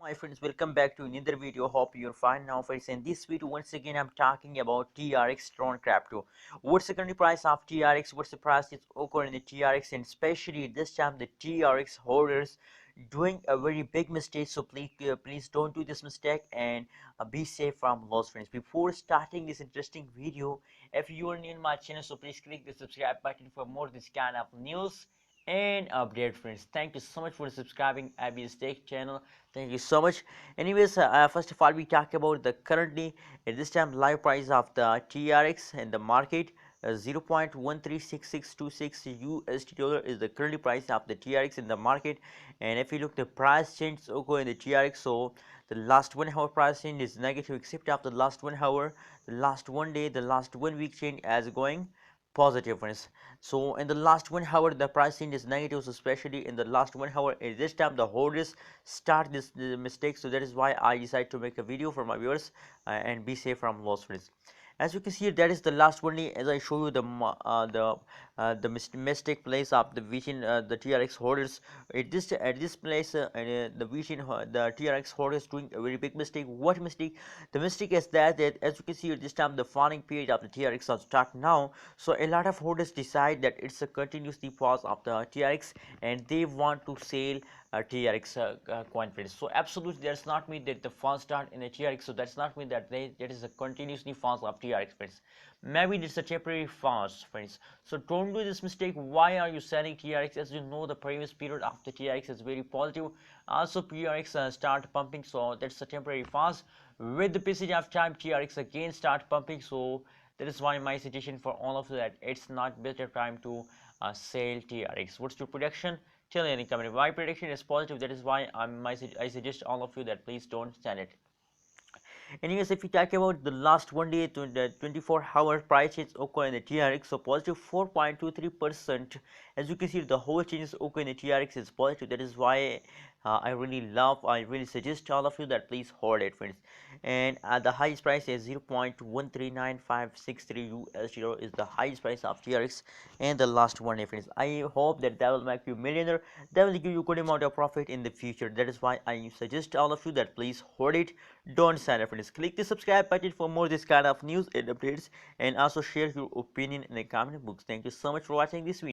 My friends, welcome back to another video. Hope you're fine now, friends. In this video, once again, I'm talking about TRX Tron Crypto. What's the current price of TRX? What's the price it's occurring in the TRX? And especially this time, the TRX holders doing a very big mistake. So please don't do this mistake and be safe from loss, friends. Before starting this interesting video, if you are new in my channel, so please click the subscribe button for more this kind of news and update, friends. Thank you so much for subscribing Abby's Tech channel. Thank you so much. Anyways, first of all, we talk about the currently at this time live price of the TRX in the market. 0.136626 USD dollar is the currently price of the TRX in the market. And if you look the price change okay in the TRX, so the last 1 hour price change is negative except after the last 1 hour, the last 1 day, the last 1 week change as going positive, friends. So in the last 1 hour the pricing is negative, so especially in the last 1 hour at this time the holders start this mistake. So that is why I decided to make a video for my viewers and be safe from loss, friends. As you can see, that is the last one. As I show you the mistake place of the vision, the TRX holders at this place, the vision, the TRX holders doing a very big mistake. What mistake? The mistake is that as you can see at this time the falling period of the TRX will start now. So a lot of holders decide that it's a continuously pause of the TRX and they want to sell TRX coin, friends. So absolutely that's not mean that the fast start in the TRX, so that's not mean that that is a continuously fast of TRX, friends. Maybe it's a temporary fast, friends. So don't do this mistake. Why are you selling TRX? As you know, the previous period of the TRX is very positive. Also TRX start pumping, so that's a temporary fast. With the passage of time, TRX again start pumping, so that is why my suggestion for all of you that it's not better time to sell TRX. What's your prediction? Tell me in the comment. My prediction is positive. That is why I suggest all of you that please don't sell it. Anyways, if we talk about the last 1 day to the 24-hour price change occur in the TRX, so positive 4.23%. As you can see, the whole changes occur in the TRX is positive. That is why I really suggest all of you that please hold it, friends. And the highest price is 0.139563 USD dollar is the highest price of TRX and the last 1 day, friends. I hope that will make you millionaire. That will give you good amount of profit in the future. That is why I suggest all of you that please hold it. Don't sign up, friends. Click the subscribe button for more this kind of news and updates, and also share your opinion in the comment box. Thank you so much for watching this video.